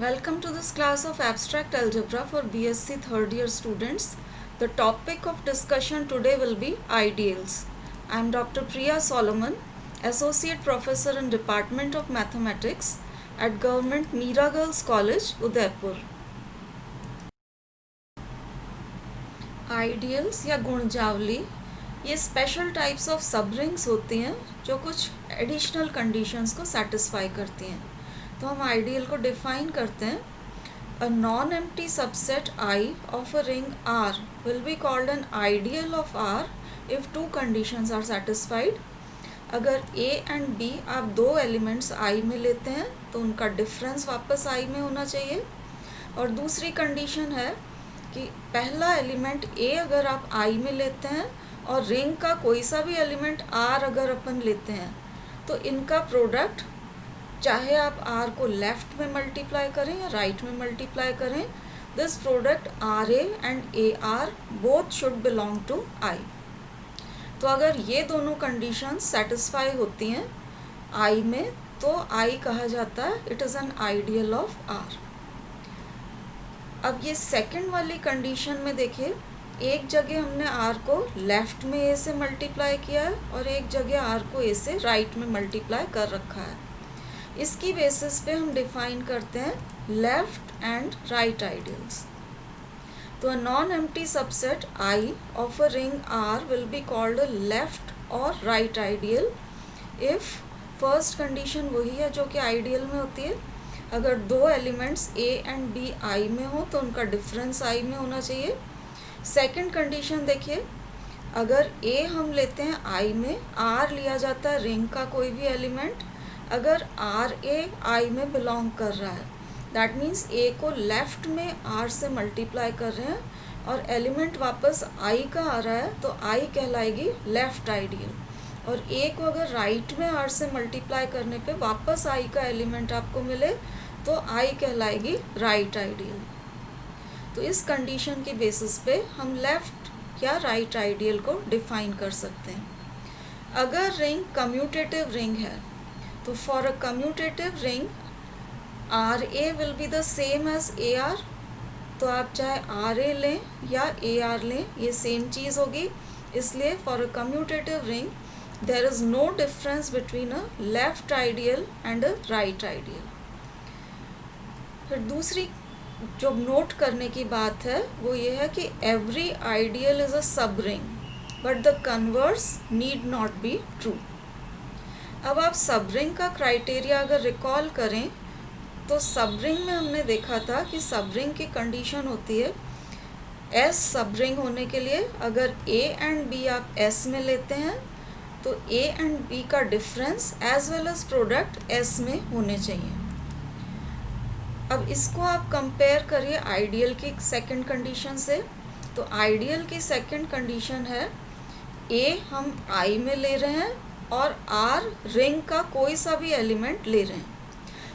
Welcome to this class of Abstract Algebra for BSc third year students. The topic of discussion today will be ideals. I am Dr. Priya Solomon, Associate Professor in Department of Mathematics at Government Mira Girls College, Udaipur. Ideals या गुणजावली ये special types of सब rings होती हैं जो कुछ additional conditions को satisfy करती हैं. तो हम आइडियल को डिफाइन करते हैं. A non empty subset I of a ring R will be called an ideal of R if two conditions are satisfied. अगर ए एंड बी आप दो एलिमेंट्स आई में लेते हैं तो उनका डिफरेंस वापस आई में होना चाहिए. और दूसरी कंडीशन है कि पहला एलिमेंट ए अगर आप आई में लेते हैं और रिंग का कोई सा भी एलिमेंट आर अगर अपन लेते हैं तो इनका प्रोडक्ट चाहे आप आर को लेफ्ट में मल्टीप्लाई करें या राइट में मल्टीप्लाई करें, this product R A and A R both should belong to I. तो अगर ये दोनों कंडीशन सेटिस्फाई होती हैं आई में तो आई कहा जाता है it is an ideal of R. अब ये सेकंड वाली कंडीशन में देखिए, एक जगह हमने आर को लेफ्ट में ए से मल्टीप्लाई किया है और एक जगह आर को ए से राइट में मल्टीप्लाई कर रखा है. इसकी बेसिस पे हम डिफाइन करते हैं लेफ्ट एंड राइट आइडियल्स. तो a non empty subset I of a ring R will be called a left और right ideal if first condition वही है जो कि आइडियल में होती है. अगर दो elements A and B I में हो तो उनका डिफरेंस आई में होना चाहिए. सेकंड कंडीशन देखिए, अगर ए हम लेते हैं आई में, आर लिया जाता है रिंग का कोई भी एलिमेंट, अगर आर ए आई में बिलोंग कर रहा है दैट मीन्स ए को लेफ्ट में आर से मल्टीप्लाई कर रहे हैं और एलिमेंट वापस आई का आ रहा है तो आई कहलाएगी लेफ्ट आइडियल. और ए को अगर राइट में आर से मल्टीप्लाई करने पे वापस आई का एलिमेंट आपको मिले तो आई कहलाएगी राइट आइडियल. तो इस कंडीशन के बेसिस पे हम लेफ्ट या राइट आइडियल को डिफाइन कर सकते हैं. अगर रिंग कम्यूटेटिव रिंग है तो for a commutative ring R A will be the same as A R. तो आप चाहे आर ए लें या ए आर लें ये सेम चीज़ होगी. इसलिए for a commutative ring there is no difference between a left ideal and a right ideal. फिर दूसरी जो नोट करने की बात है वो ये है कि एवरी आइडियल इज़ अ सब ring but the converse need not be true. अब आप सब रिंग का क्राइटेरिया अगर रिकॉल करें तो सब रिंग में हमने देखा था कि सब रिंग की कंडीशन होती है एस सब रिंग होने के लिए अगर ए एंड बी आप एस में लेते हैं तो ए एंड बी का difference as well as product S में होने चाहिए. अब इसको आप कंपेयर करिए आइडियल की सेकंड कंडीशन से. तो आइडियल की सेकंड कंडीशन है ए हम आई में ले रहे हैं और आर रिंग का कोई सा भी एलिमेंट ले रहे हैं.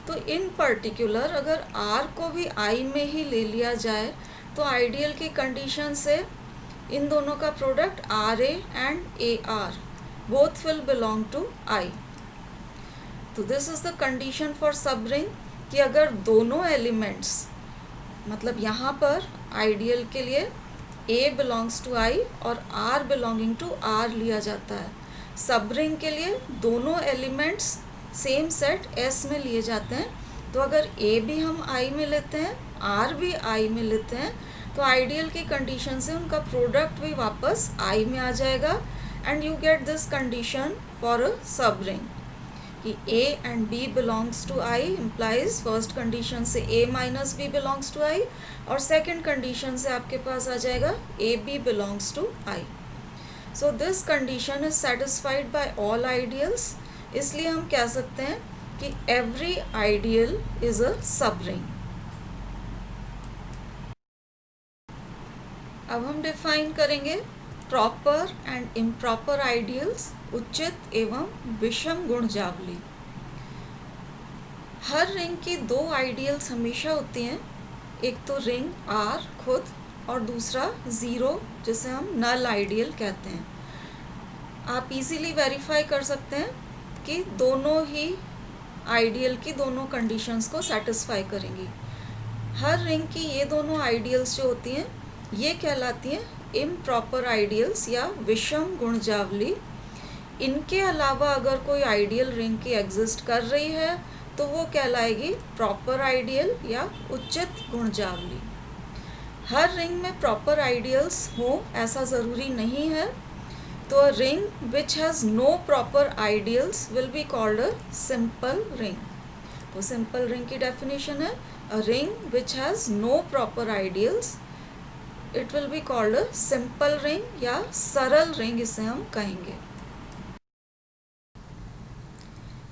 तो इन पर्टिकुलर अगर आर को भी आई में ही ले लिया जाए तो आइडियल की कंडीशन से इन दोनों का product R A and A R both will belong to I. तो this is the condition for subring कि अगर दोनों एलिमेंट्स मतलब यहाँ पर आइडियल के लिए ए बिलोंग्स टू आई और आर बिलोंगिंग टू आर लिया जाता है. सब रिंग के लिए दोनों एलिमेंट्स सेम सेट एस में लिए जाते हैं. तो अगर ए भी हम आई में लेते हैं आर भी आई में लेते हैं तो आइडियल की कंडीशन से उनका प्रोडक्ट भी वापस आई में आ जाएगा and you get this condition for a subring कि A and B belongs to I implies first condition से A minus B belongs to I और सेकेंड कंडीशन से आपके पास आ जाएगा A B belongs to I. So this condition is satisfied by all ideals. इसलिए हम कह सकते हैं कि every ideal is a subring. अब हम डिफाइन करेंगे प्रॉपर एंड इम्प्रॉपर आइडियल्स, उचित एवं विषम गुणजावली. हर रिंग की दो आइडियल्स हमेशा होती हैं. एक तो रिंग आर खुद और दूसरा ज़ीरो जिसे हम नल आइडियल कहते हैं. आप इजीली वेरीफाई कर सकते हैं कि दोनों ही आइडियल की दोनों कंडीशंस को सेटिस्फाई करेंगी. हर रिंग की ये दोनों आइडियल्स जो होती हैं ये कहलाती हैं इम्प्रॉपर आइडियल्स या विषम गुणजावली। इनके अलावा अगर कोई आइडियल रिंग की एग्जिस्ट कर रही है तो वो कहलाएगी प्रॉपर आइडियल या उचित गुणजावली। हर रिंग में प्रॉपर आइडियल्स हो ऐसा ज़रूरी नहीं है। तो a ring which has no proper ideals will be called a simple ring. तो सिंपल रिंग की डेफिनेशन है a ring which has no proper ideals, it will be called a simple ring या सरल रिंग इसे हम कहेंगे।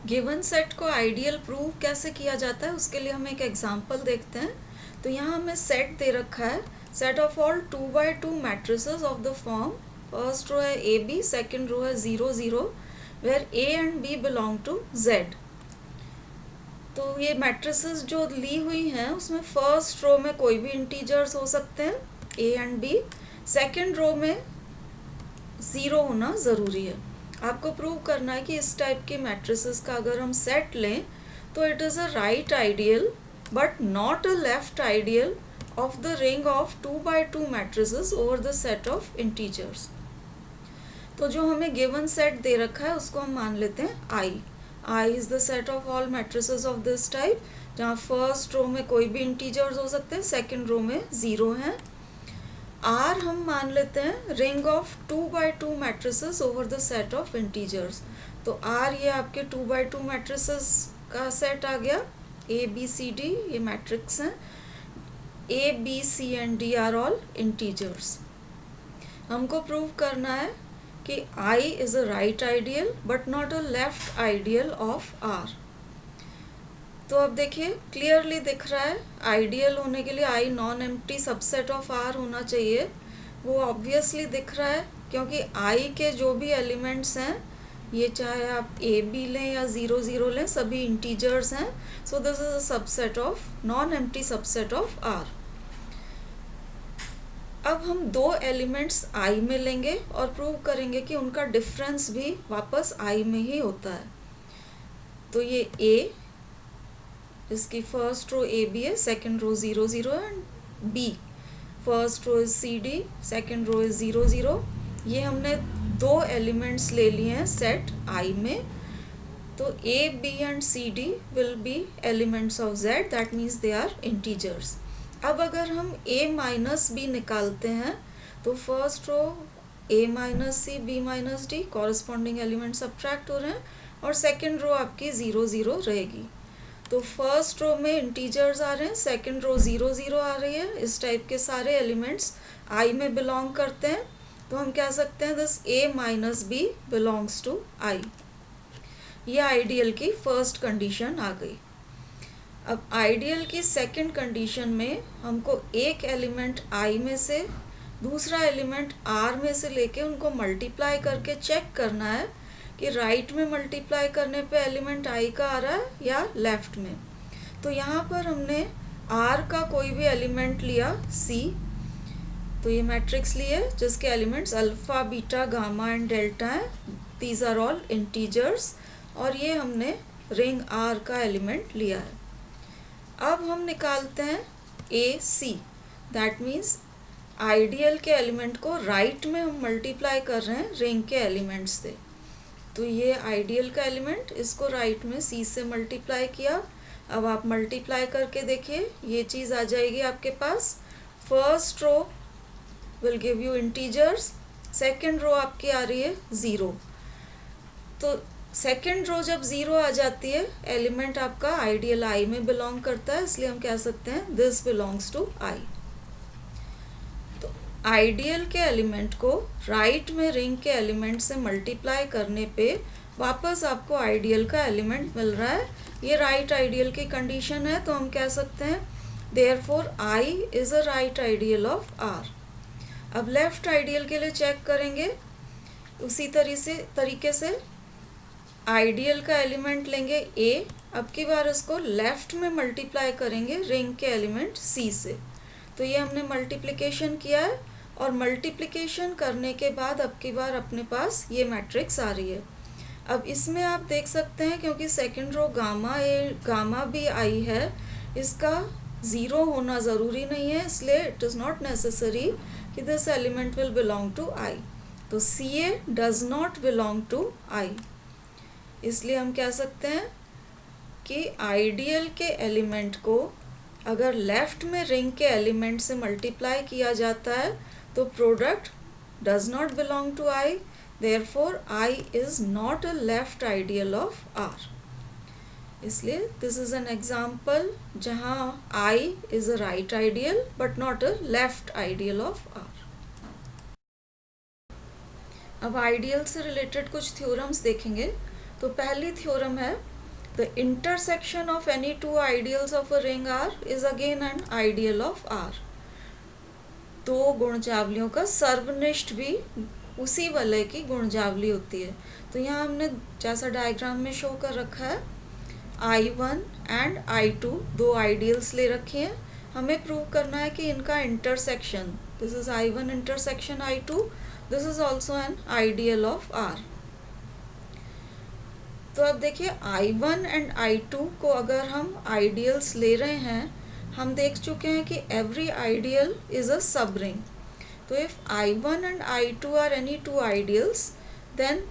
Given set को ideal prove कैसे किया जाता है उसके लिए हम एक एग्जांपल देखते हैं। तो यहाँ हमें सेट दे रखा है, set of all 2x2 matrices of the form, first row है ए बी, सेकेंड रो है 0 0, where A and B belong to Z. तो ये मैट्रिसेस जो ली हुई हैं उसमें फर्स्ट रो में कोई भी इंटीजर्स हो सकते हैं A and B, second row में 0 होना ज़रूरी है। आपको प्रूव करना है कि इस टाइप के मैट्रिसेस का अगर हम सेट लें तो it is a right ideal but not a left ideal of the ring of 2x2 matrices over the set of integers. तो जो हमें गिवन सेट दे रखा है उसको हम मान लेते हैं I. I is the set of all matrices of this type, जहाँ फर्स्ट रो में कोई भी इंटीजर्स हो सकते हैं, सेकेंड रो में 0 हैं। आर हम मान लेते हैं ring of 2x2 matrices over the set of integers. तो आर ये आपके 2x2 मैट्रिसेस का सेट आ गया, ए बी सी डी ये मैट्रिक्स हैं, A B C and D are all integers. हमको प्रूव करना है कि I is a right ideal but not a left ideal of R। तो अब देखिए क्लियरली दिख रहा है आइडियल होने के लिए I non empty subset of R होना चाहिए। वो ऑब्वियसली दिख रहा है क्योंकि I के जो भी एलिमेंट्स हैं, ये चाहे आप ए बी लें या 0 0 लें, सभी इंटीजर्स हैं। So this is a subset of non empty subset of R। अब हम दो एलिमेंट्स I में लेंगे और प्रूव करेंगे कि उनका डिफरेंस भी वापस I में ही होता है। तो ये A, इसकी फर्स्ट रो ए बी है, second row 0 0 and B, first row is C D, second row is 0 0। ये हमने दो एलिमेंट्स ले लिए हैं सेट I में। तो A, B and C, D will be elements of Z, that means they are integers. अब अगर हम A माइनस बी निकालते हैं तो first row A minus C, B minus D, corresponding element subtract हो रहे हैं और सेकेंड रो आपकी 0 0 रहेगी। तो फर्स्ट रो में इंटीजर्स आ रहे हैं, सेकेंड रो 0 0 आ रही है। इस टाइप के सारे एलिमेंट्स I में बिलोंग करते हैं। तो हम कह सकते हैं this A minus B belongs to I। ये आइडियल की फर्स्ट कंडीशन आ गई। अब आइडियल की सेकंड कंडीशन में हमको एक एलिमेंट I में से दूसरा एलिमेंट R में से लेके उनको मल्टीप्लाई करके चेक करना है कि राइट में मल्टीप्लाई करने पे एलिमेंट I का आ रहा है या लेफ्ट में। तो यहाँ पर हमने R का कोई भी एलिमेंट लिया C, तो ये मैट्रिक्स लिए जिसके elements alpha, beta, gamma and delta हैं, दीज आर ऑल इंटीजर्स, और ये हमने रिंग R का एलिमेंट लिया है। अब हम निकालते हैं ए सी, दैट मीन्स आइडियल के एलिमेंट को राइट में हम मल्टीप्लाई कर रहे हैं रिंग के एलिमेंट्स से। तो ये आइडियल का एलिमेंट, इसको राइट में सी से मल्टीप्लाई किया। अब आप मल्टीप्लाई करके देखिए ये चीज़ आ जाएगी आपके पास। First row will give you integers, second row आपकी आ रही है 0। तो सेकेंड रो जब 0 आ जाती है, एलिमेंट आपका आइडियल I में बिलोंग करता है, इसलिए हम कह सकते हैं दिस बिलोंग्स टू I। तो आइडियल के एलिमेंट को राइट में रिंग के एलिमेंट से मल्टीप्लाई करने पे वापस आपको आइडियल का एलिमेंट मिल रहा है। ये राइट आइडियल की कंडीशन है, तो हम कह सकते हैं therefore I is a right ideal of R। अब लेफ्ट आइडियल के लिए चेक करेंगे उसी तरीके से आइडियल का एलिमेंट लेंगे A, अब की बार इसको लेफ्ट में मल्टीप्लाई करेंगे रिंग के एलिमेंट C से। तो ये हमने मल्टीप्लिकेशन किया है और मल्टीप्लिकेशन करने के बाद अब की बार अपने पास ये मैट्रिक्स आ रही है। अब इसमें आप देख सकते हैं क्योंकि सेकेंड रो गामा भी I है, इसका ज़ीरो होना ज़रूरी नहीं है, इसलिए इट इज़ नॉट नेसेसरी कि this element will belong to I. तो C A does not belong to I. इसलिए हम कह सकते हैं कि आइडियल के एलिमेंट को अगर लेफ्ट में रिंग के एलिमेंट से मल्टीप्लाई किया जाता है तो product does not belong to I, therefore I is not a left ideal of R. इसलिए दिस इज एन एग्जाम्पल जहाँ I is a right ideal but not a left ideal of R. अब ideal से related कुछ theorems देखेंगे। तो पहली theorem है the intersection of any two ideals of a ring R is again an ideal of R. दो गुणजावलियों का सर्वनिष्ठ भी उसी वलय की गुणजावली होती है। तो यहाँ हमने जैसा डायग्राम में शो कर रखा है I1 एंड I2 दो आइडियल्स ले रखे हैं। हमें प्रूव करना है कि इनका intersection, this is I1 intersection I2, this is also an ideal of R। तो अब देखिए I1 एंड I2 को अगर हम आइडियल्स ले रहे हैं, हम देख चुके हैं कि every ideal is a subring. तो if I1 and I2 are any two ideals then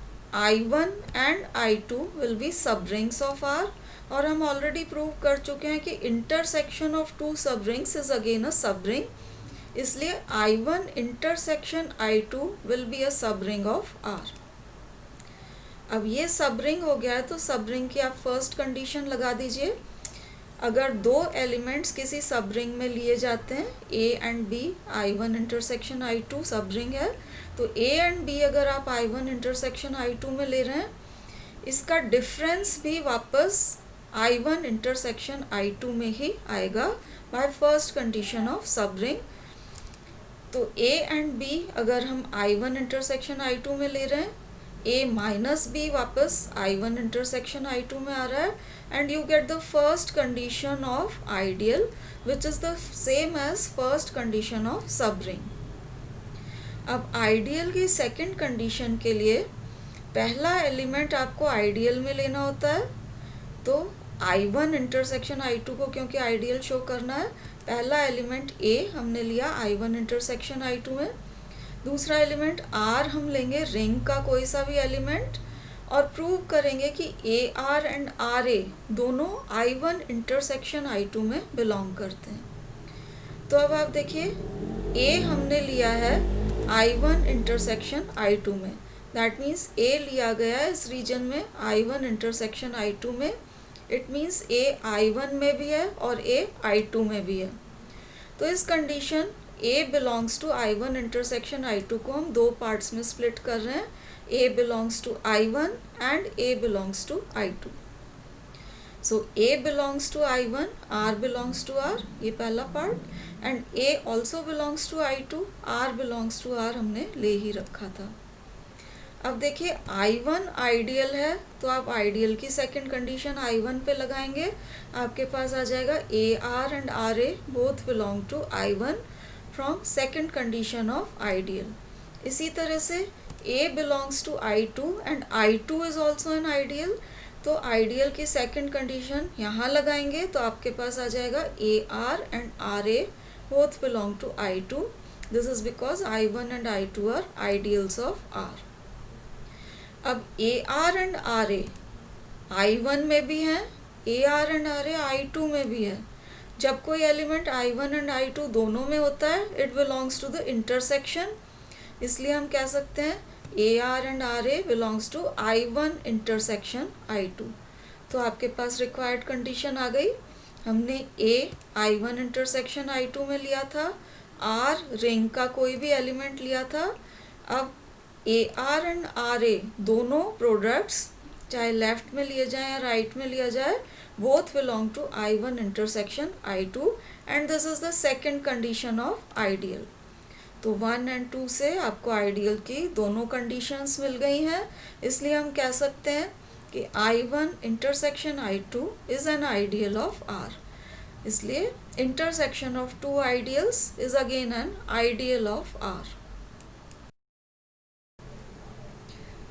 I1 and I2 will be subrings of R। और हम ऑलरेडी प्रूव कर चुके हैं कि intersection of two subrings is again a subring, इसलिए I1 intersection I2 will be अ सब ring of R। अब ये सब रिंग हो गया है तो सब रिंग की आप फर्स्ट कंडीशन लगा दीजिए। अगर दो एलिमेंट्स किसी सब रिंग में लिए जाते हैं A and B, I1 intersection I2 सब रिंग है, तो A एंड B अगर आप I1 इंटरसेक्शन I2 में ले रहे हैं, इसका डिफरेंस भी वापस I1 इंटरसेक्शन I2 में ही आएगा by first condition of subring. तो A एंड B अगर हम I1 इंटरसेक्शन I2 में ले रहे हैं, A माइनस B वापस I1 इंटरसेक्शन I2 में आ रहा है, and you get the first condition of ideal which is the same as first condition of subring. अब आइडियल की सेकंड कंडीशन के लिए पहला एलिमेंट आपको आइडियल में लेना होता है। तो I1 इंटरसेक्शन I2 को क्योंकि आइडियल शो करना है, पहला एलिमेंट A हमने लिया I1 इंटरसेक्शन I2 में, दूसरा एलिमेंट R हम लेंगे रिंग का कोई सा भी एलिमेंट, और प्रूव करेंगे कि AR एंड RA दोनों I1 इंटरसेक्शन I2 में बिलोंग करते हैं। तो अब आप देखिए A हमने लिया है I1 इंटरसेक्शन I2 में, दैट मीन्स A लिया गया है इस रीजन में I1 इंटरसेक्शन I2 में, इट मीन्स A I1 में भी है और A I2 में भी है। तो इस condition A belongs to I1 intersection I2 को हम दो पार्ट्स में स्प्लिट कर रहे हैं, A belongs to I1 and A belongs to I2। So A belongs to I1, R belongs to R, ये पहला part, and A also belongs to I2, R belongs to R हमने ले ही रखा था। अब देखिए I1 आइडियल है तो आप आइडियल की सेकंड कंडीशन I1 पे लगाएंगे, आपके पास आ जाएगा AR and RA both belong to I1 from second condition of ideal. इसी तरह से A belongs to I2 and I2 is also an ideal, तो आइडियल की सेकंड कंडीशन यहाँ लगाएंगे तो आपके पास आ जाएगा AR and RA both belong to I2, this is because I1 and I2 are ideals of R। अब AR एंड RA I1 में भी हैं, AR एंड RA I2 में भी है। जब कोई एलिमेंट I1 एंड I2 दोनों में होता है, it belongs to the intersection, इसलिए हम कह सकते हैं AR and RA belongs to I1 intersection I2। तो आपके पास रिक्वायर्ड कंडीशन आ गई। हमने A I1 इंटरसेक्शन I2 में लिया था, R रिंग का कोई भी एलिमेंट लिया था। अब AR एंड RA दोनों प्रोडक्ट्स चाहे लेफ्ट में लिए जाए या राइट में लिया जाए, both belong to I1 intersection I2 and this is the second condition of ideal। तो 1 and 2 से आपको आइडियल की दोनों कंडीशंस मिल गई हैं, इसलिए हम कह सकते हैं कि I1 intersection I2 is an ideal of R। इसलिए intersection of two ideals is again an ideal of R।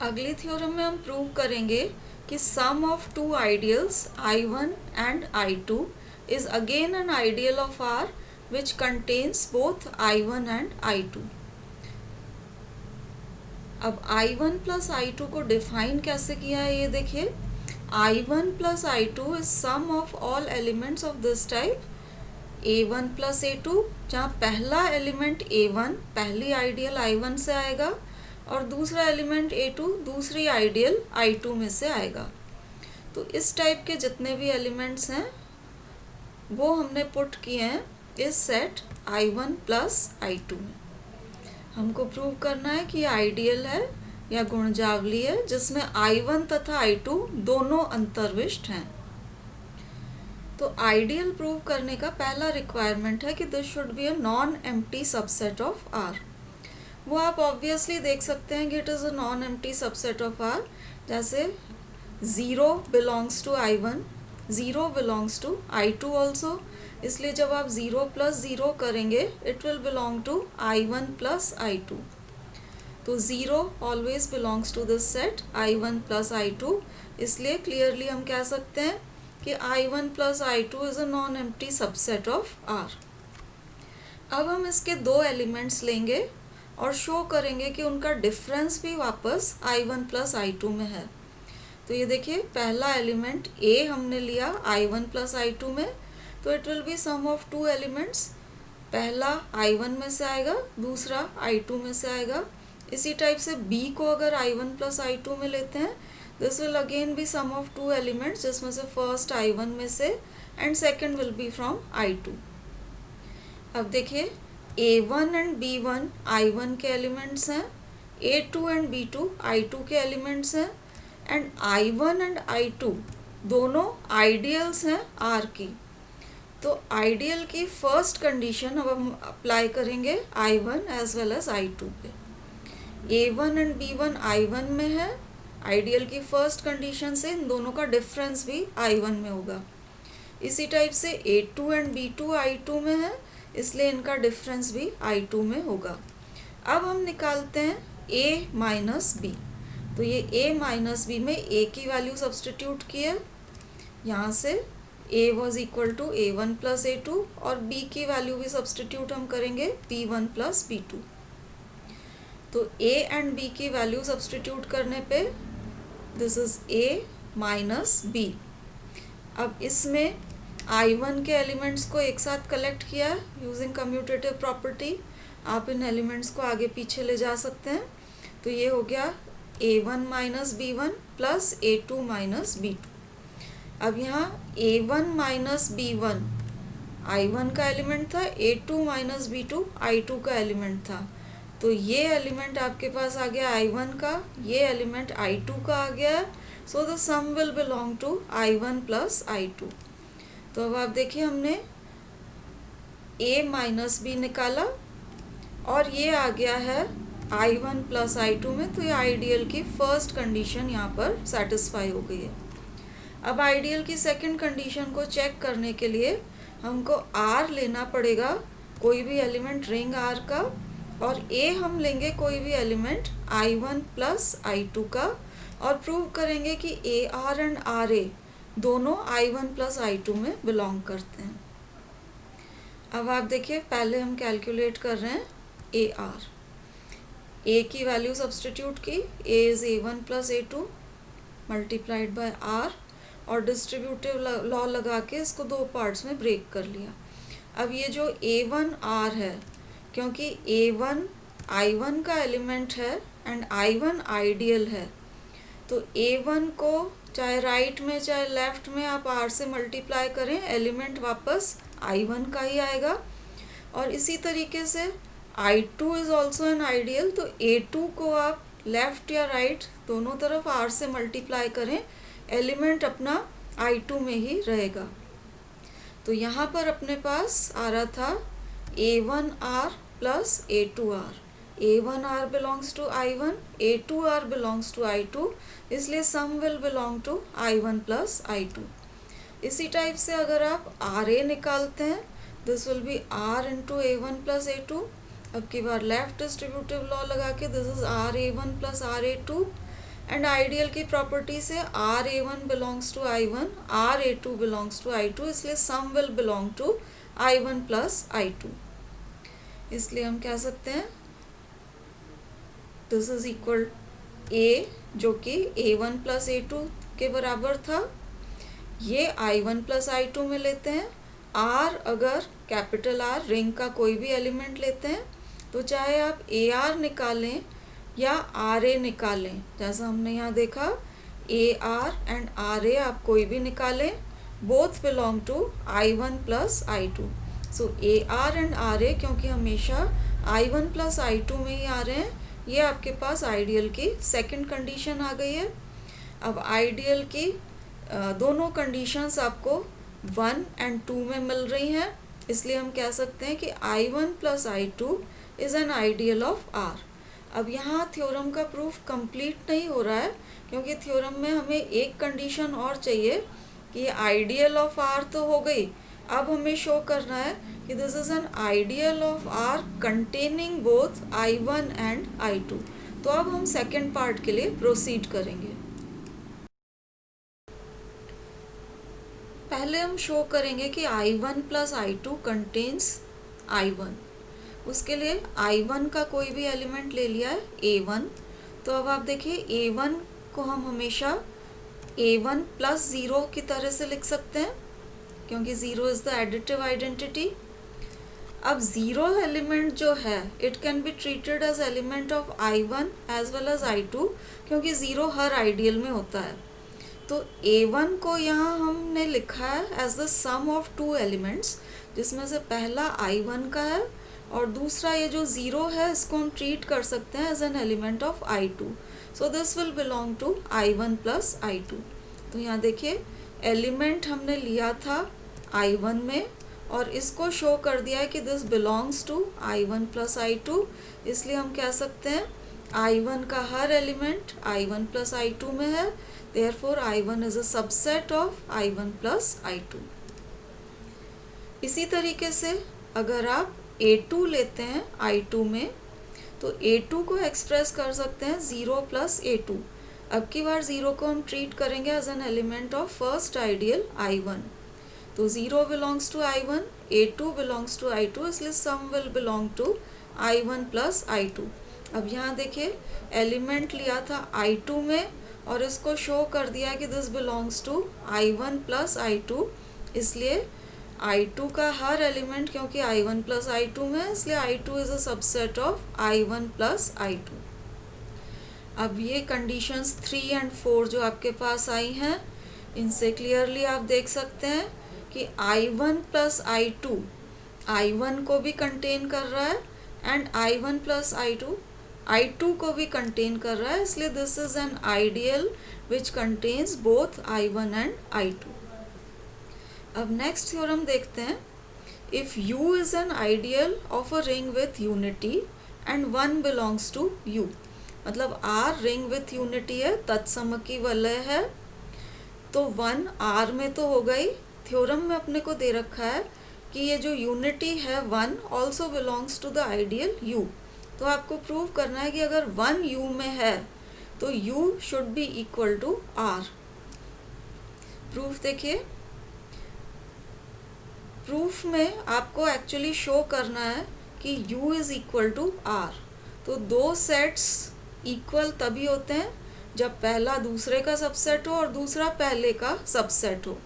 अगली थ्योरम में हम प्रूव करेंगे कि sum of two ideals I1 and I2 is again an ideal of R which contains both I1 and I2. अब I1 plus I2 को define कैसे किया है ये देखिए. I1 plus I2 is sum of all elements of this type A1 plus A2, जहाँ पहला element A1 पहली आइडियल I1 से आएगा और दूसरा एलिमेंट A2 दूसरी आइडियल I2 में से आएगा. तो इस टाइप के जितने भी एलिमेंट्स हैं वो हमने पुट किए हैं इस सेट I1 प्लस I2 में. हमको प्रूव करना है कि आइडियल है या गुणजावली है जिसमें I1 तथा I2 दोनों अंतर्विष्ट हैं. तो आइडियल प्रूव करने का पहला रिक्वायरमेंट है कि this should be a non empty subset of R. वो आप ऑब्वियसली देख सकते हैं कि it is a non empty subset of R. जैसे 0 belongs to I1, 0 belongs to I2 also. इसलिए जब आप 0 प्लस 0 करेंगे it will belong to I1 plus I2. तो 0 always belongs to this set I1 plus I2. इसलिए clearly हम कह सकते हैं कि I1 plus I2 is a non empty subset of R. अब हम इसके दो एलिमेंट्स लेंगे और शो करेंगे कि उनका डिफरेंस भी वापस I1 प्लस I2 में है. तो ये देखिए पहला एलिमेंट A हमने लिया I1 प्लस I2 में, तो it will be sum of two elements. पहला I1 में से आएगा, दूसरा I2 में से आएगा. इसी टाइप से B को अगर I1 प्लस I2 में लेते हैं this will again be sum of two elements जिसमें से फर्स्ट I1 में से and second will be from I2. अब देखिए A1 एंड B1 I1 के एलिमेंट्स हैं, A2 एंड B2 I2 के एलिमेंट्स हैं एंड I1 एंड I2 दोनों आइडियल्स हैं R की. तो आइडियल की फर्स्ट कंडीशन अब हम अप्लाई करेंगे I1 as well as I2 पे. A1 एंड B1 I1 में है, आइडियल की फर्स्ट कंडीशन से इन दोनों का डिफरेंस भी I1 में होगा. इसी टाइप से A2 एंड B2 I2 में है, इसलिए इनका डिफरेंस भी I2 में होगा. अब हम निकालते हैं A माइनस B. तो ये A माइनस B में A की वैल्यू सब्सटीट्यूट किए, यहाँ से A was equal to A1 plus A2 और B की वैल्यू भी सब्सटीट्यूट हम करेंगे B1 प्लस B2. तो A एंड B की वैल्यू सब्सटीट्यूट करने पे this is A minus B. अब इसमें I1 के एलिमेंट्स को एक साथ कलेक्ट किया है यूजिंग कम्यूटेटिव प्रॉपर्टी. आप इन एलिमेंट्स को आगे पीछे ले जा सकते हैं. तो ये हो गया A1 minus B1 plus A2 minus B2. अब यहाँ A1 माइनस B1 I1 का एलिमेंट था, A2 माइनस B2 I2 का एलिमेंट था. तो ये एलिमेंट आपके पास आ गया I1 का, ये एलिमेंट I2 का आ गया. So the sum will belong to I1 plus I2. तो अब आप देखिए हमने A माइनस B निकाला और ये आ गया है I1 प्लस I2 में. तो ये आइडियल की फर्स्ट कंडीशन यहाँ पर सेटिस्फाई हो गई है. अब आइडियल की सेकंड कंडीशन को चेक करने के लिए हमको R लेना पड़ेगा, कोई भी एलिमेंट रिंग R का, और A हम लेंगे कोई भी एलिमेंट I1 प्लस I2 का, और प्रूव करेंगे कि AR एंड RA दोनों I1 प्लस I2 में बिलोंग करते हैं. अब आप देखिए पहले हम कैलकुलेट कर रहे हैं AR. A की वैल्यू सब्सटीट्यूट की, A is A1 plus A2 multiplied by R, और डिस्ट्रीब्यूटिव लॉ लगा के इसको दो पार्ट्स में ब्रेक कर लिया. अब ये जो A1R है, क्योंकि A1 I1 का एलिमेंट है एंड I1 आइडियल है, तो A1 को चाहे राइट में चाहे लेफ्ट में आप R से मल्टीप्लाई करें, एलिमेंट वापस I1 का ही आएगा. और इसी तरीके से I2 is also an ideal, तो A2 को आप लेफ्ट या राइट दोनों तरफ R से मल्टीप्लाई करें, एलिमेंट अपना I2 में ही रहेगा. तो यहाँ पर अपने पास आ रहा था A1R plus A2R. A1R belongs to I1, A2R belongs to I2, इसलिए sum will belong to I1 plus I2. इसी टाइप से अगर आप RA निकालते हैं this will be R into A1 plus A2. अब की बार लेफ्ट डिस्ट्रीब्यूटिव लॉ लगा के this is RA1 plus RA2. And ideal की प्रॉपर्टीज है RA1 belongs to I1, RA2 belongs to I2, इसलिए sum will belong to I1 plus I2। इसलिए हम कह सकते हैं दिस इज इक्वल A, जो कि A1 प्लस A2 के बराबर था, ये I1 प्लस I2 में लेते हैं। R, अगर कैपिटल R रिंग का कोई भी एलिमेंट लेते हैं तो चाहे आप AR निकालें या RA निकालें, जैसा हमने यहाँ देखा AR एंड RA आप कोई भी निकालें, both belong to I1 plus I2। So AR and RA क्योंकि हमेशा I1 प्लस I2 में ही आ रहे हैं, ये आपके पास आइडियल की सेकंड कंडीशन आ गई है। अब आइडियल की दोनों कंडीशंस आपको 1 एंड 2 में मिल रही हैं, इसलिए हम कह सकते हैं कि I1 plus I2 is an ideal of R। अब यहाँ थ्योरम का प्रूफ कंप्लीट नहीं हो रहा है, क्योंकि थ्योरम में हमें एक कंडीशन और चाहिए कि आइडियल ऑफ R तो हो गई, अब हमें शो करना है कि this is an ideal of R containing both I1 and I2। तो अब हम सेकेंड पार्ट के लिए प्रोसीड करेंगे। पहले हम शो करेंगे कि I1 plus I2 contains I1। उसके लिए I1 का कोई भी एलिमेंट ले लिया है A1, तो अब आप देखिए A1 को हम हमेशा A1 प्लस 0 की तरह से लिख सकते हैं, क्योंकि 0 इज़ द एडिटिव आइडेंटिटी। अब 0 एलिमेंट जो है it can be treated as element of I1 as well as I2, क्योंकि 0 हर आइडियल में होता है। तो A1 को यहाँ हमने लिखा है as the sum of 2 elements, जिसमें से पहला I1 का है और दूसरा ये जो 0 है इसको हम ट्रीट कर सकते हैं as an element of I2। So this will belong to I1 plus I2। तो यहाँ देखिए एलिमेंट हमने लिया था I1 में और इसको शो कर दिया है कि this belongs to I1 plus I2, इसलिए हम कह सकते हैं I1 का हर एलिमेंट I1 प्लस I2 में है, therefore I1 is a subset of I1 plus I2। इसी तरीके से अगर आप A2 लेते हैं I2 में, तो A2 को एक्सप्रेस कर सकते हैं 0 प्लस A2। अब की बार 0 को हम ट्रीट करेंगे as an element of first ideal I1। तो 0 belongs to I1, A2 belongs to I2, इसलिए sum will belong to I1 plus I2। अब यहाँ देखिए एलिमेंट लिया था I2 में और इसको शो कर दिया कि this belongs to I1 plus I2, इसलिए I2 का हर एलिमेंट क्योंकि I1 प्लस I2 में, इसलिए I2 is a subset of I1 plus I2। अब ये कंडीशंस 3 एंड 4 जो आपके पास आई हैं, इनसे क्लियरली आप देख सकते हैं कि I1 प्लस I2 I1 को भी कंटेन कर रहा है and I1 plus I2 I2 को भी कंटेन कर रहा है, इसलिए this is an ideal which contains both I1 and I2। अब नेक्स्ट थ्योरम देखते हैं। If U is an ideal of a ring with unity and 1 belongs to U, मतलब R रिंग विथ यूनिटी है, तत्सम की वलय है, तो 1 R में तो हो गई। थ्योरम में अपने को दे रखा है कि ये जो यूनिटी है 1 also belongs to the ideal U, तो आपको प्रूव करना है कि अगर 1 U में है तो U should be equal to R। Proof देखिए, प्रूफ में आपको एक्चुअली शो करना है कि U is equal to R। तो दो सेट्स इक्वल तभी होते हैं जब पहला दूसरे का सबसेट हो और दूसरा पहले का सबसेट हो।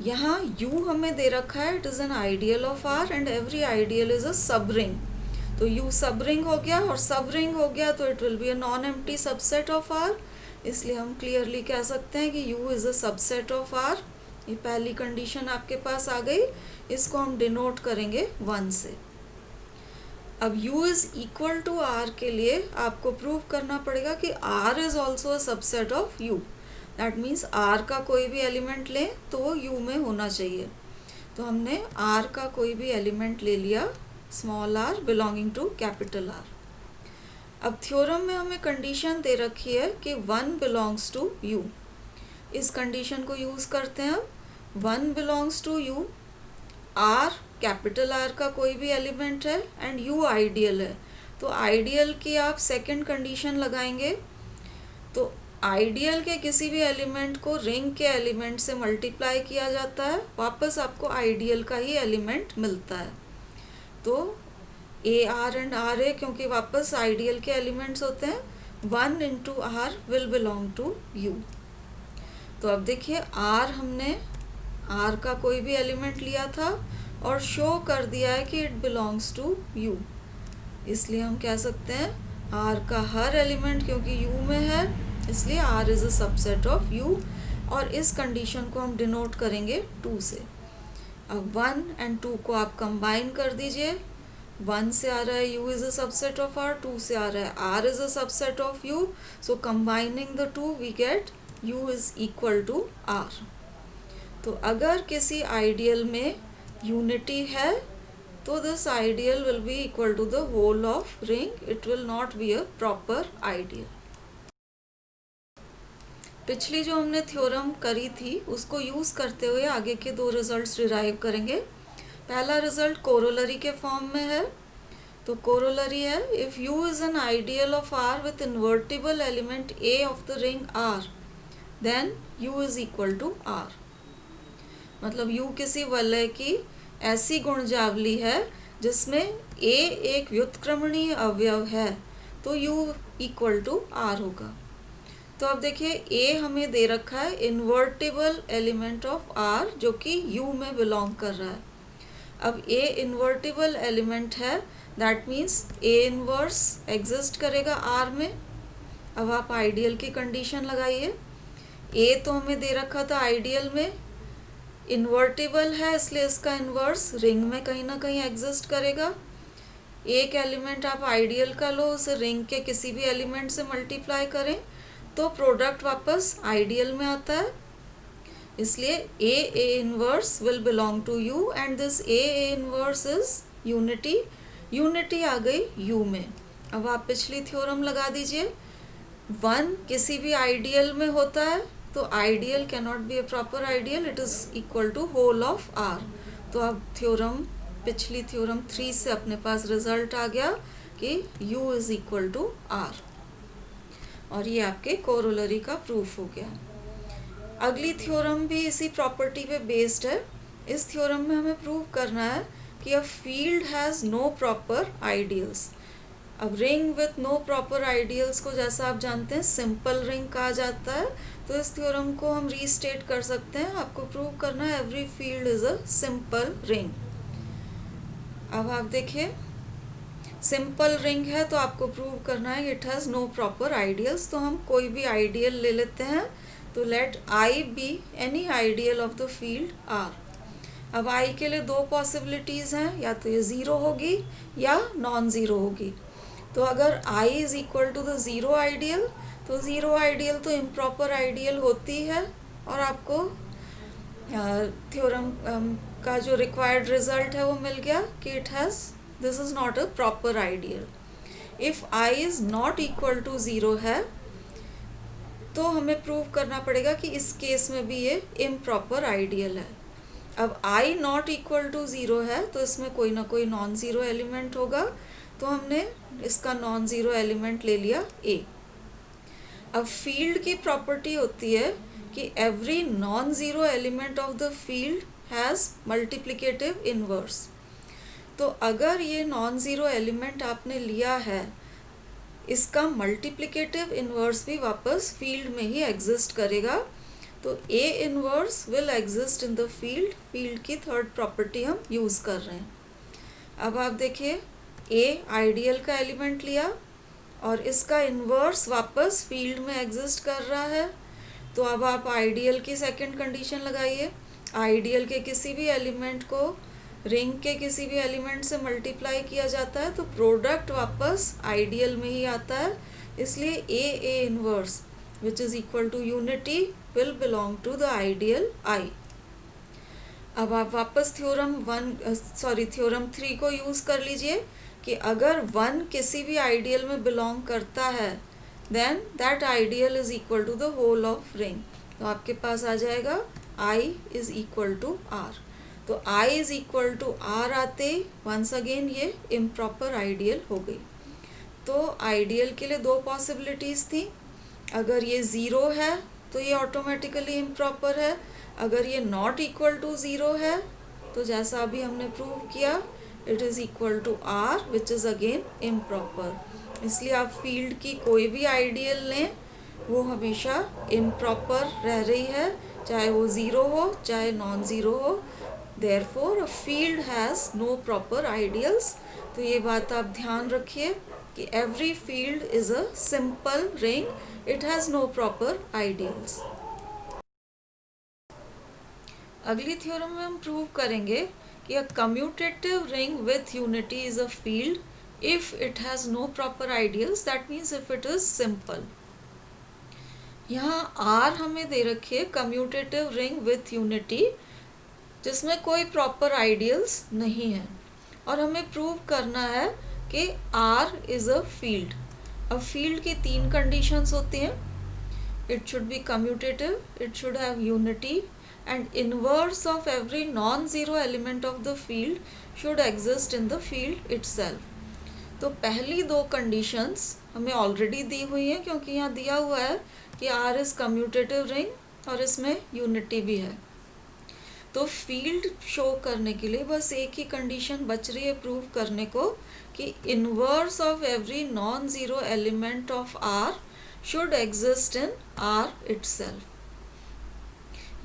यहाँ U हमें दे रखा है it is an ideal of R and every ideal is a subring. तो U सब रिंग हो गया और सब रिंग हो गया तो it will be a non empty subset of R, इसलिए हम क्लियरली कह सकते हैं कि U is a subset of R। ये पहली कंडीशन आपके पास आ गई, इसको हम डिनोट करेंगे 1 से। अब U is equal to R के लिए आपको प्रूव करना पड़ेगा कि R is also a subset of U। That means R का कोई भी एलिमेंट लें तो वो U में होना चाहिए। तो हमने R का कोई भी एलिमेंट ले लिया small r belonging to capital R। अब थ्योरम में हमें कंडीशन दे रखी है कि 1 बिलोंग्स टू U। इस कंडीशन को यूज़ करते हैं। 1 belongs to U, R capital R का कोई भी एलिमेंट है एंड U आइडियल है, तो आइडियल की आप सेकंड कंडीशन लगाएंगे तो आइडियल के किसी भी एलिमेंट को रिंग के एलिमेंट से मल्टीप्लाई किया जाता है, वापस आपको आइडियल का ही एलिमेंट मिलता है। तो A R and R A क्योंकि वापस आइडियल के एलिमेंट्स होते हैं, 1 into R will belong to U. तो अब देखिए आर हमने आर का कोई भी एलिमेंट लिया था और शो कर दिया है कि इट बिलोंग्स टू यू, इसलिए हम कह सकते हैं आर का हर एलिमेंट क्योंकि यू में है इसलिए R is a subset of U, और इस कंडीशन को हम डिनोट करेंगे 2 से। अब 1 एंड 2 को आप कंबाइन कर दीजिए, 1 से आ रहा है U is a subset of R, 2 से आ रहा है R is a subset of U, so combining the two we get U is equal to R. तो अगर किसी आइडियल में यूनिटी है तो this ideal will be equal to the whole of ring, it will not be a proper ideal. पिछली जो हमने theorem करी थी उसको यूज़ करते हुए आगे के 2 रिजल्ट्स डिराइव करेंगे। पहला रिजल्ट कोरोलरी के फॉर्म में है। तो कोरोलरी है, if U is an ideal of R with invertible element a of the ring R then U is equal to R. मतलब यू किसी वलय की ऐसी गुणजावली है जिसमें ए एक व्युत्क्रमणीय अवयव है, तो यू इक्वल टू आर होगा। तो अब देखिए ए हमें दे रखा है इन्वर्टिबल एलिमेंट ऑफ आर जो कि यू में बिलोंग कर रहा है। अब ए इन्वर्टिबल एलिमेंट है, that means A inverse exist करेगा आर में। अब आप आइडियल की कंडीशन लगाइए, ए तो हमें दे रखा था आइडियल में, इन्वर्टिबल है इसलिए इसका इन्वर्स रिंग में कहीं ना कहीं एग्जिस्ट करेगा। एक एलिमेंट आप आइडियल का लो, उसे रिंग के किसी भी एलिमेंट से मल्टीप्लाई करें तो प्रोडक्ट वापस आइडियल में आता है, इसलिए A inverse will belong to U and this A inverse is unity. Unity आ गई यू में। अब आप पिछली थ्योरम लगा दीजिए, 1 किसी भी आइडियल में होता है तो ideal can not be a proper ideal, it is equal to whole of R. तो अब थ्योरम पिछली थ्योरम 3 से अपने पास रिजल्ट आ गया कि u is equal to R, और ये आपके कोरोलरी का प्रूफ हो गया। अगली थ्योरम भी इसी प्रॉपर्टी पे बेस्ड है। इस थ्योरम में हमें प्रूव करना है कि a field has no proper ideals. अब ring with no proper ideals को जैसा आप जानते हैं सिंपल रिंग कहा जाता है, तो इस थ्योरम को हम रीस्टेट कर सकते हैं। आपको प्रूव करना है every field is a simple ring. अब आप देखिए सिंपल रिंग है तो आपको प्रूव करना है it has no proper ideals. तो हम कोई भी आइडियल ले लेते हैं, तो let I be any ideal of the field R. अब आई के लिए 2 पॉसिबिलिटीज़ हैं, या तो ये ज़ीरो होगी या नॉन ज़ीरो होगी। तो अगर I is equal to the zero ideal, तो ज़ीरो आइडियल तो इम्प्रॉपर आइडियल होती है, और आपको थ्योरम का जो रिक्वायर्ड रिजल्ट है वो मिल गया कि it has this is not a proper ideal. If I is not equal to zero है तो हमें प्रूव करना पड़ेगा कि इस केस में भी ये इम्प्रॉपर आइडियल है। अब आई नॉट इक्वल टू ज़ीरो है तो इसमें कोई ना कोई नॉन ज़ीरो एलिमेंट होगा, तो हमने इसका नॉन ज़ीरो एलिमेंट ले लिया ए। अब फील्ड की प्रॉपर्टी होती है कि every non zero element of the field has multiplicative inverse. तो अगर ये नॉन ज़ीरो एलिमेंट आपने लिया है, इसका मल्टीप्लिकेटिव इनवर्स भी वापस फील्ड में ही एग्जिस्ट करेगा। तो A inverse will exist in the field, field की थर्ड प्रॉपर्टी हम यूज़ कर रहे हैं। अब आप देखिए ए आइडियल का एलिमेंट लिया और इसका इन्वर्स वापस फील्ड में एग्जिस्ट कर रहा है। तो अब आप आइडियल की सेकंड कंडीशन लगाइए, आइडियल के किसी भी एलिमेंट को रिंग के किसी भी एलिमेंट से मल्टीप्लाई किया जाता है तो प्रोडक्ट वापस आइडियल में ही आता है, इसलिए A inverse which is equal to unity will belong to the ideal I. अब आप वापस थ्योरम 3 को यूज़ कर लीजिए कि अगर 1 किसी भी आइडियल में बिलोंग करता है then that ideal is equal to the whole of ring. तो आपके पास आ जाएगा I is equal to R. तो I is equal to R आते ही वंस अगेन ये इम्प्रॉपर आइडियल हो गई। तो आइडियल के लिए 2 पॉसिबिलिटीज़ थी, अगर ये ज़ीरो है तो ये ऑटोमेटिकली इम्प्रॉपर है, अगर ये नॉट इक्वल टू ज़ीरो है तो जैसा अभी हमने प्रूव किया it is equal to R which is again improper. इसलिए आप फील्ड की कोई भी आइडियल लें वो हमेशा इम्प्रॉपर रह रही है, चाहे वो ज़ीरो हो चाहे नॉन ज़ीरो हो। Therefore a field has no proper ideals. तो ये बात आप ध्यान रखिए कि every field is a simple ring, it has no proper ideals. अगली थ्योरम में हम प्रूव करेंगे कि a commutative ring with unity is a field if it has no proper ideals, that means if it is simple. यहाँ R हमें दे रखी है कम्यूटेटिव रिंग विथ यूनिटी जिसमें कोई प्रॉपर आइडियल्स नहीं है, और हमें प्रूव करना है कि आर इज़ अ फील्ड। अब फील्ड की तीन कंडीशंस होती हैं, it should B commutative, it should have unity and inverse of every non zero element of the field should exist in the field itself. तो पहली दो कंडीशंस हमें already दी हुई हैं क्योंकि यहाँ दिया हुआ है कि आर इज़ कम्यूटेटिव रिंग और इसमें यूनिटी भी है। तो फील्ड शो करने के लिए बस एक ही कंडीशन बच रही है प्रूव करने को कि inverse of every non zero element of R should exist in R itself.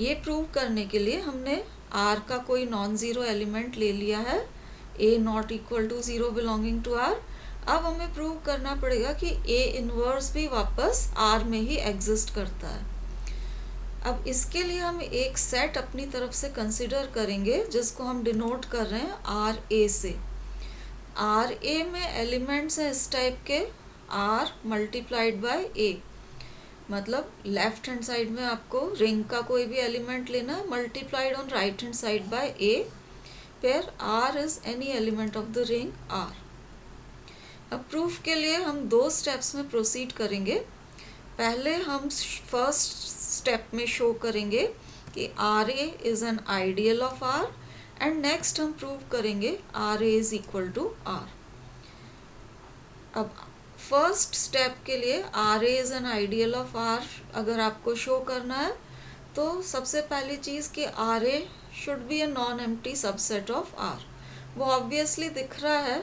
ये प्रूव करने के लिए हमने आर का कोई नॉन ज़ीरो एलिमेंट ले लिया है, A not equal to zero belonging to R. अब हमें प्रूव करना पड़ेगा कि ए इनवर्स भी वापस आर में ही एग्जिस्ट करता है। अब इसके लिए हम एक सेट अपनी तरफ से कंसिडर करेंगे जिसको हम डिनोट कर रहे हैं आर ए से। आर ए में एलिमेंट्स हैं इस टाइप के, आर मल्टीप्लाइड बाय ए, मतलब लेफ्ट हैंड साइड में आपको रिंग का कोई भी एलिमेंट लेना है multiplied on right hand side by A, फिर R is any element of the ring R. अब प्रूफ के लिए हम दो स्टेप्स में प्रोसीड करेंगे। पहले हम फर्स्ट स्टेप में शो करेंगे कि R A is an ideal of R, and next हम प्रूव करेंगे R A is equal to R. अब फर्स्ट स्टेप के लिए R A is an ideal of R अगर आपको शो करना है तो सबसे पहली चीज़ कि R A should be a non empty subset of R. वो ऑब्वियसली दिख रहा है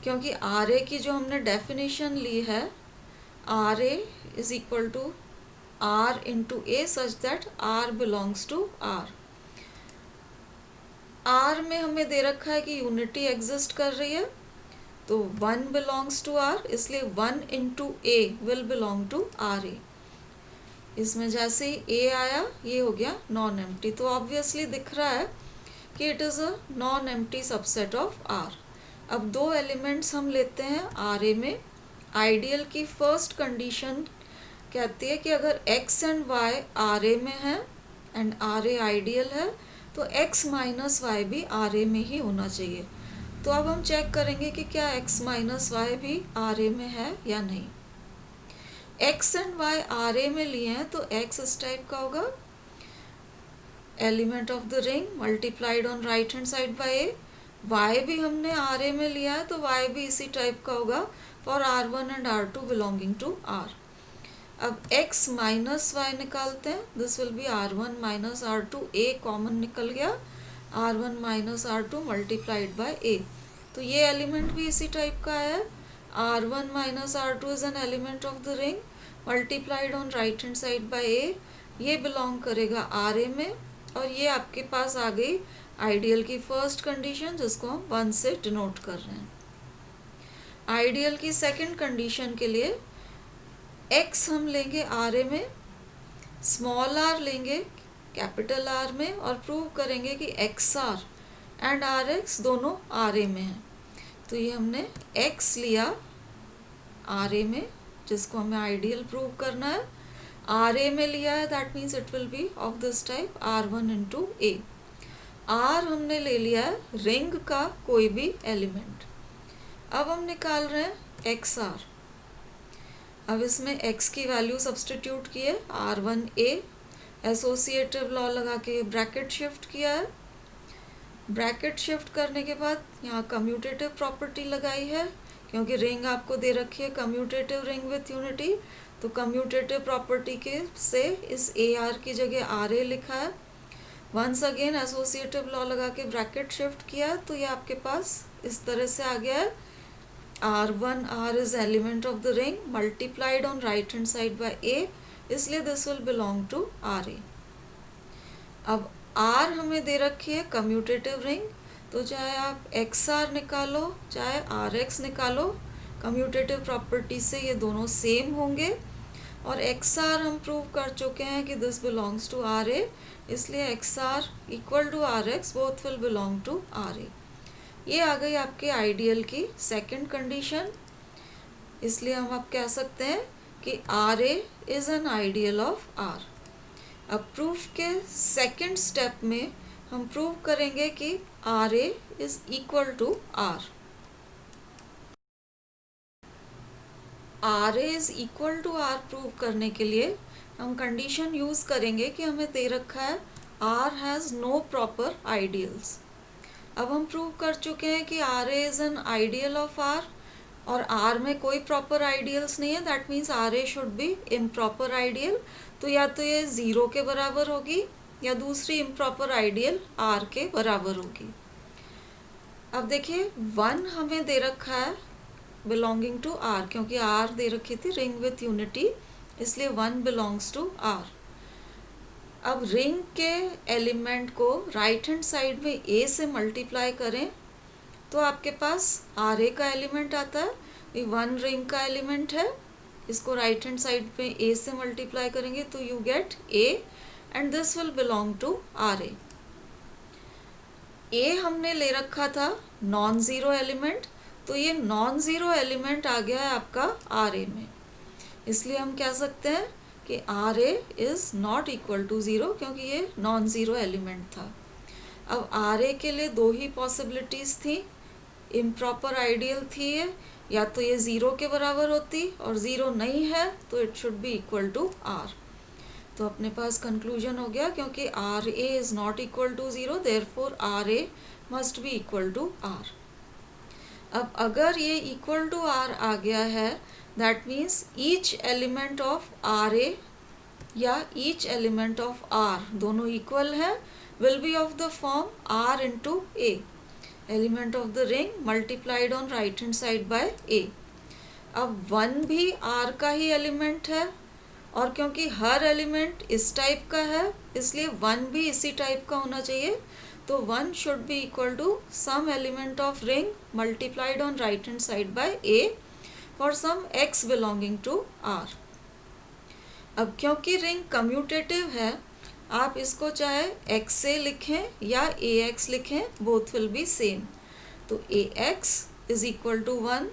क्योंकि आर ए की जो हमने डेफिनेशन ली है, R A is equal to R into A such that R belongs to R. R में हमें दे रखा है कि यूनिटी एग्जिस्ट कर रही है, तो वन बिलोंग्स टू आर, इसलिए one into A will belong to R A. इसमें जैसे ही ए आया ये हो गया नॉन एम्प्टी, तो ऑब्वियसली दिख रहा है कि it is a non empty subset of R. अब दो एलिमेंट्स हम लेते हैं आर ए में। आइडियल की फर्स्ट कंडीशन कहती है कि अगर x and y are A में है एंड आर ए आइडियल है तो x माइनस वाई भी आर ए में ही होना चाहिए। तो अब हम चेक करेंगे कि क्या x माइनस वाई भी आर ए में है या नहीं। x and y are A में लिए हैं तो x इस टाइप का होगा, element of the ring multiplied on right hand side by A. y भी हमने आर ए में लिया है तो y भी इसी टाइप का होगा for r1 and r2 belonging to r। अब x माइनस वाई निकालते हैं, this will be r1 minus r2, a common निकल गया, r1 minus r2 multiplied by a। तो ये एलिमेंट भी इसी टाइप का है, r1 minus r2 is an element of the ring multiplied on right hand side by a। ये belong करेगा r a में, और ये आपके पास आ गई आइडियल की फर्स्ट कंडीशन जिसको हम 1 से डिनोट कर रहे हैं। आइडियल की सेकंड कंडीशन के लिए x हम लेंगे आर ए में, स्मॉल r लेंगे कैपिटल R में, और प्रूव करेंगे कि X R and R X दोनों आर ए में हैं। तो ये हमने x लिया आर ए में जिसको हमें आइडियल प्रूव करना है, आर ए में लिया है that means it will be of this type r1 into A. R हमने ले लिया है रिंग का कोई भी एलिमेंट। अब हम निकाल रहे हैं एक्स आर। अब इसमें x की वैल्यू सब्सटीट्यूट किए, r1a, एसोसिएटिव लॉ लगा के ब्रैकेट शिफ्ट किया है। ब्रैकेट शिफ्ट करने के बाद यहाँ कम्यूटेटिव प्रॉपर्टी लगाई है क्योंकि रिंग आपको दे रखी है कम्यूटेटिव रिंग विथ यूनिटी, तो कम्यूटेटिव प्रॉपर्टी के से इस ए आर की जगह आर ए लिखा है। वंस अगेन एसोसिएटिव लॉ लगा के ब्रैकेट शिफ्ट किया तो ये आपके पास इस तरह से आ गया है। R1 R is element of the ring multiplied on right hand side by A, इसलिए this will belong to RA। अब R हमें दे रखी है कम्यूटेटिव रिंग, तो चाहे आप XR निकालो चाहे RX निकालो, कम्यूटेटिव प्रॉपर्टी से ये दोनों सेम होंगे। और XR हम प्रूव कर चुके हैं कि दिस बिलोंग्स टू RA, इसलिए XR equal to RX both will belong to RA। ये आ गई आपके आइडियल की सेकंड कंडीशन, इसलिए हम अब कह सकते हैं कि RA is an ideal of R। अब प्रूफ के सेकंड स्टेप में हम प्रूव करेंगे कि RA is equal to R। RA is equal to R prove करने के लिए हम कंडीशन यूज करेंगे कि हमें दे रखा है R has no proper ideals. अब हम प्रूव कर चुके हैं कि RA is an ideal of R, और R में कोई प्रॉपर आइडियल्स नहीं है, that means RA should be improper ideal. तो या तो ये 0 के बराबर होगी या दूसरी इम्प्रॉपर आइडियल R के बराबर होगी। अब देखिए 1 हमें दे रखा है बिलोंगिंग टू R, क्योंकि R दे रखी थी रिंग विथ यूनिटी, इसलिए 1 बिलोंग्स टू R। अब रिंग के एलिमेंट को राइट हैंड साइड में A से मल्टीप्लाई करें तो आपके पास RA का एलिमेंट आता है। ये 1 रिंग का एलिमेंट है, इसको राइट हैंड साइड में A से मल्टीप्लाई करेंगे तो you get A and this will belong to RA। A हमने ले रखा था नॉन ज़ीरो एलिमेंट, तो ये नॉन ज़ीरो एलिमेंट आ गया है आपका RA में, इसलिए हम कह सकते हैं कि RA is not equal to 0, क्योंकि ये नॉन ज़ीरो एलिमेंट था। अब RA के लिए 2 ही पॉसिबिलिटीज़ थी, इम्प्रॉपर आइडियल थी ये, या तो ये 0 के बराबर होती और 0 नहीं है तो it should be equal to R। तो अपने पास कंक्लूजन हो गया, क्योंकि RA is not equal to 0 therefore RA must be equal to R। अब अगर ये इक्वल टू R आ गया है, that means each element of RA या ईच एलिमेंट ऑफ R दोनों इक्वल है, will be of the form R into A, element of the ring multiplied on right hand side by A। अब 1 भी R का ही element है, और क्योंकि हर element इस टाइप का है इसलिए 1 भी इसी टाइप का होना चाहिए, तो 1 should be equal to some element of ring multiplied on right hand side by A for some x belonging to R। अब क्योंकि रिंग कम्यूटेटिव है, आप इसको चाहे XA लिखें या AX लिखें, बोथ विल बी सेम। तो AX is equal to 1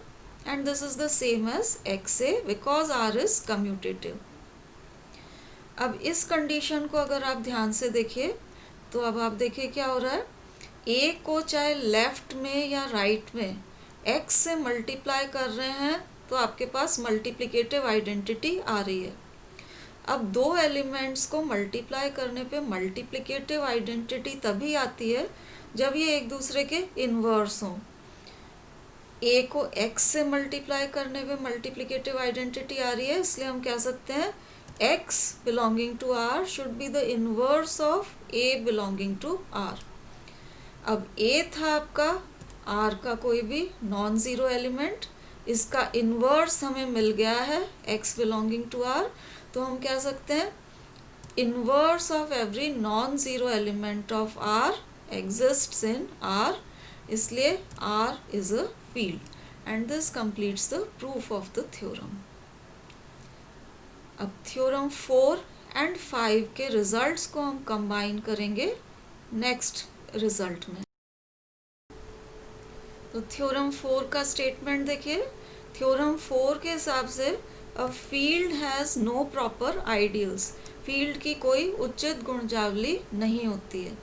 and this is the same as XA because R is commutative. अब इस कंडीशन को अगर आप ध्यान से देखिए तो अब आप देखिए क्या हो रहा है, A को चाहे लेफ्ट में या राइट में X से मल्टीप्लाई कर रहे हैं तो आपके पास मल्टीप्लिकेटिव आइडेंटिटी आ रही है। अब 2 एलिमेंट्स को मल्टीप्लाई करने पे मल्टीप्लिकेटिव आइडेंटिटी तभी आती है जब ये एक दूसरे के इन्वर्स हों। A को X से मल्टीप्लाई करने पे मल्टीप्लिकेटिव आइडेंटिटी आ रही है, इसलिए हम कह सकते हैं X belonging to R should be the inverse of A belonging to R। अब A था आपका R का कोई भी नॉन ज़ीरो एलिमेंट, इसका इन्वर्स हमें मिल गया है X बिलोंगिंग टू R, तो हम कह सकते हैं inverse of every non zero element of R exists in R, इसलिए R is a field and this completes the proof of the theorem. अब थ्योरम 4 एंड 5 के रिजल्ट्स को हम कंबाइन करेंगे नेक्स्ट रिजल्ट में। तो थ्योरम 4 का स्टेटमेंट देखिए, थ्योरम 4 के हिसाब से a field has no proper ideals, field की कोई उचित गुणजावली नहीं होती है।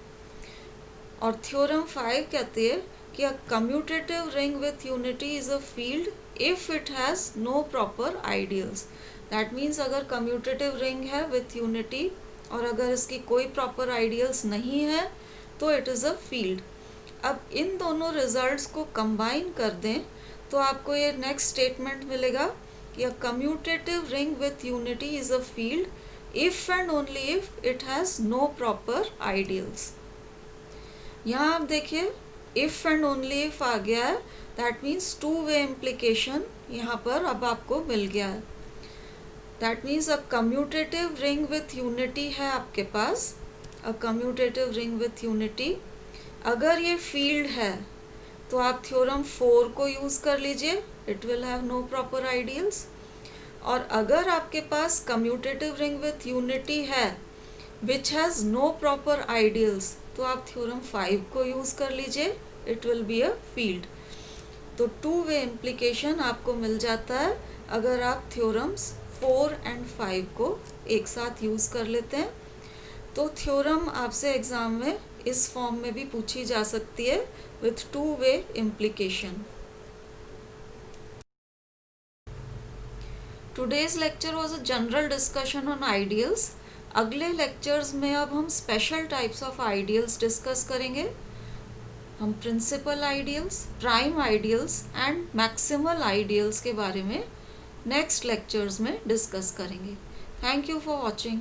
और थ्योरम 5 कहती है कि a commutative ring with unity is a field if it has no proper ideals. That means अगर कम्यूटेटिव रिंग है विथ यूनिटी और अगर इसकी कोई प्रॉपर आइडियल्स नहीं है तो इट इज़ अ फील्ड। अब इन दोनों रिजल्ट्स को कंबाइन कर दें तो आपको ये नेक्स्ट स्टेटमेंट मिलेगा कि a commutative ring with unity is a field if and only if it has no proper ideals. यहाँ आप देखिए इफ एंड ओनली इफ आ गया है, that means two way implication यहाँ पर अब आपको मिल गया है। That means a commutative ring with unity है आपके पास, a commutative ring with unity. अगर ये फील्ड है तो आप थ्योरम 4 को यूज़ कर लीजिए, it will have no proper ideals. और अगर आपके पास कम्यूटेटिव रिंग विथ यूनिटी है which has no proper ideals, तो आप थ्योरम 5 को यूज़ कर लीजिए, it will be a field. तो टू वे इम्प्लीकेशन आपको मिल जाता है अगर आप थ्योरम्स 4 एंड 5 को एक साथ यूज़ कर लेते हैं। तो थ्योरम आपसे एग्ज़ाम में इस फॉर्म में भी पूछी जा सकती है with two way implication. Today's lecture was a general discussion on ideals. अगले लेक्चर्स में अब हम special types of ideals discuss करेंगे। हम principal ideals, prime ideals and maximal ideals के बारे में नेक्स्ट लेक्चर्स में डिस्कस करेंगे। Thank you for watching.